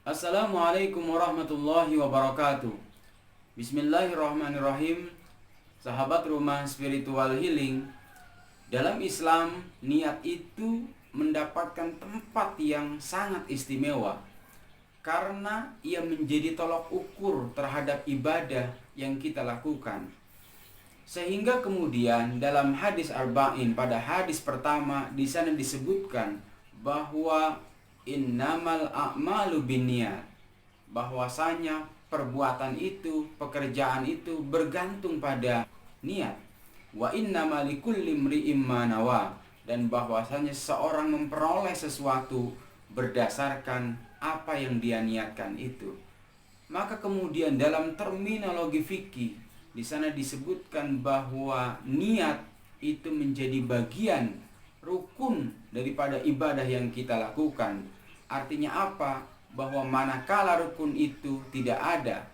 Assalamualaikum warahmatullahi wabarakatuh. Bismillahirrahmanirrahim. Sahabat rumah spiritual healing, dalam Islam niat itu mendapatkan tempat yang sangat istimewa karena ia menjadi tolok ukur terhadap ibadah yang kita lakukan. Sehingga kemudian dalam hadis Arba'in, pada hadis pertama di sana disebutkan bahwa innamal a'malu binniyat, bahwasanya perbuatan itu, pekerjaan itu bergantung pada niat. Wa innamal likulli imri'in ma nawa, dan bahwasanya seorang memperoleh sesuatu berdasarkan apa yang dia niatkan itu. Maka kemudian dalam terminologi fikih di sana disebutkan bahwa niat itu menjadi bagian rukun daripada ibadah yang kita lakukan. Artinya apa? Bahwa manakala rukun itu tidak ada,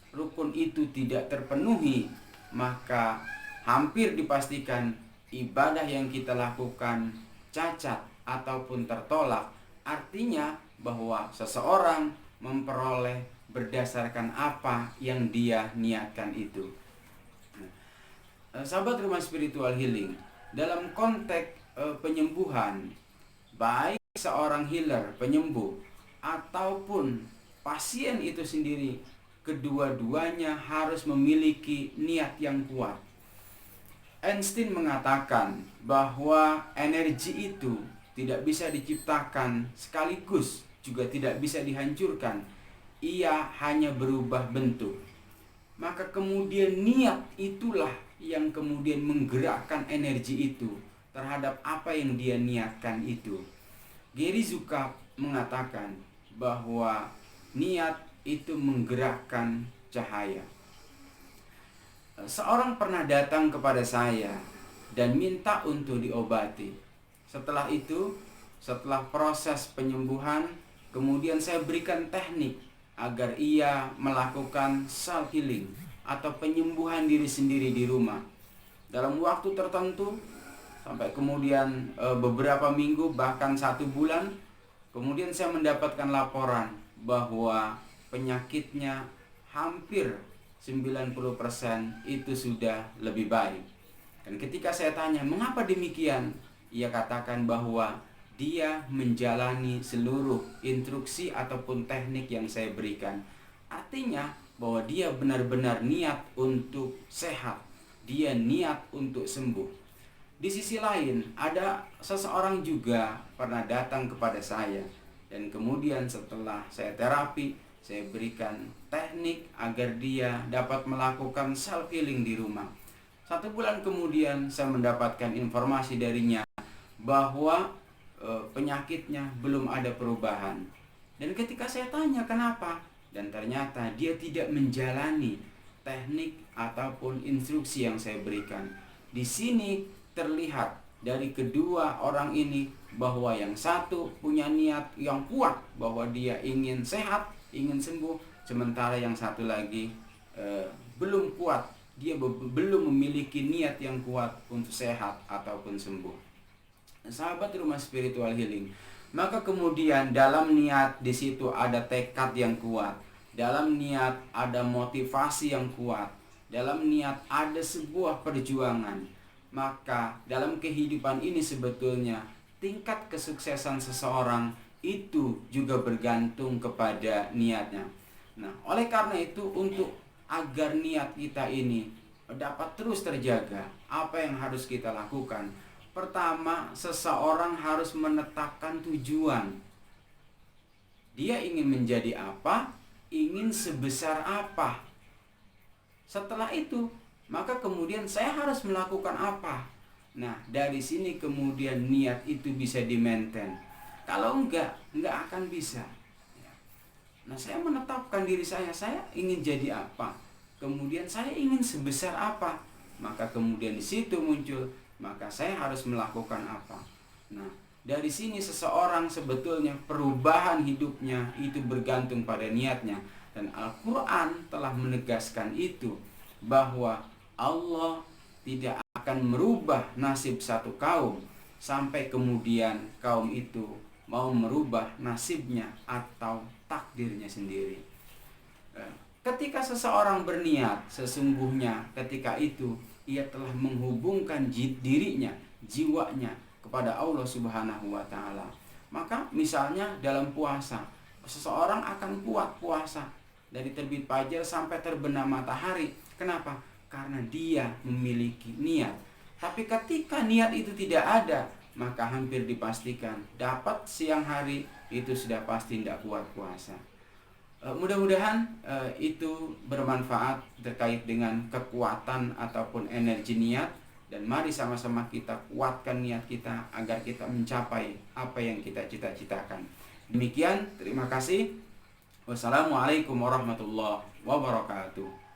rukun itu tidak terpenuhi, maka hampir dipastikan ibadah yang kita lakukan cacat ataupun tertolak. Artinya bahwa seseorang memperoleh berdasarkan apa yang dia niatkan itu. Sahabat rumah spiritual healing, dalam konteks penyembuhan, baik seorang healer, penyembuh, ataupun pasien itu sendiri, kedua-duanya harus memiliki niat yang kuat. Einstein mengatakan bahwa energi itu tidak bisa diciptakan sekaligus, juga tidak bisa dihancurkan. Ia hanya berubah bentuk. Maka kemudian niat itulah yang kemudian menggerakkan energi itu terhadap apa yang dia niatkan itu. Gary Zukav mengatakan bahwa niat itu menggerakkan cahaya. Seorang pernah datang kepada saya dan minta untuk diobati. Setelah itu, setelah proses penyembuhan, kemudian saya berikan teknik agar ia melakukan self healing atau penyembuhan diri sendiri di rumah dalam waktu tertentu, sampai kemudian beberapa minggu bahkan 1 bulan. Kemudian saya mendapatkan laporan bahwa penyakitnya hampir 90% itu sudah lebih baik. Dan ketika saya tanya mengapa demikian, ia katakan bahwa dia menjalani seluruh instruksi ataupun teknik yang saya berikan. Artinya bahwa dia benar-benar niat untuk sehat, dia niat untuk sembuh. Di sisi lain, ada seseorang juga pernah datang kepada saya, dan kemudian setelah saya terapi, saya berikan teknik agar dia dapat melakukan self healing di rumah. 1 bulan kemudian saya mendapatkan informasi darinya bahwa penyakitnya belum ada perubahan. Dan ketika saya tanya kenapa, dan ternyata dia tidak menjalani teknik ataupun instruksi yang saya berikan. Di sini terlihat dari kedua orang ini bahwa yang satu punya niat yang kuat bahwa dia ingin sehat, ingin sembuh, sementara yang satu lagi belum kuat, dia belum memiliki niat yang kuat untuk sehat ataupun sembuh. Sahabat rumah spiritual healing, maka kemudian dalam niat di situ ada tekad yang kuat, dalam niat ada motivasi yang kuat, dalam niat ada sebuah perjuangan. Maka dalam kehidupan ini sebetulnya tingkat kesuksesan seseorang itu juga bergantung kepada niatnya. Nah, oleh karena itu untuk agar niat kita ini dapat terus terjaga, apa yang harus kita lakukan? Pertama, seseorang harus menetapkan tujuan. Dia ingin menjadi apa? Ingin sebesar apa? Setelah itu, maka kemudian saya harus melakukan apa? Nah, dari sini kemudian niat itu bisa di-maintain. Kalau enggak akan bisa. Nah, saya menetapkan diri saya ingin jadi apa? Kemudian saya ingin sebesar apa? Maka kemudian di situ muncul, maka saya harus melakukan apa? Nah, dari sini seseorang sebetulnya perubahan hidupnya itu bergantung pada niatnya. Dan Al-Quran telah menegaskan itu, bahwa Allah tidak akan merubah nasib satu kaum sampai kemudian kaum itu mau merubah nasibnya atau takdirnya sendiri. Ketika seseorang berniat, sesungguhnya ketika itu ia telah menghubungkan dirinya, jiwanya kepada Allah Subhanahu wa taala. Maka misalnya dalam puasa, seseorang akan kuat puasa dari terbit fajar sampai terbenam matahari. Kenapa? Karena dia memiliki niat. Tapi ketika niat itu tidak ada, maka hampir dipastikan dapat siang hari itu sudah pasti tidak kuat puasa. Mudah-mudahan itu bermanfaat terkait dengan kekuatan ataupun energi niat, dan mari sama-sama kita kuatkan niat kita agar kita mencapai apa yang kita cita-citakan. Demikian, terima kasih. Wassalamualaikum warahmatullahi wabarakatuh.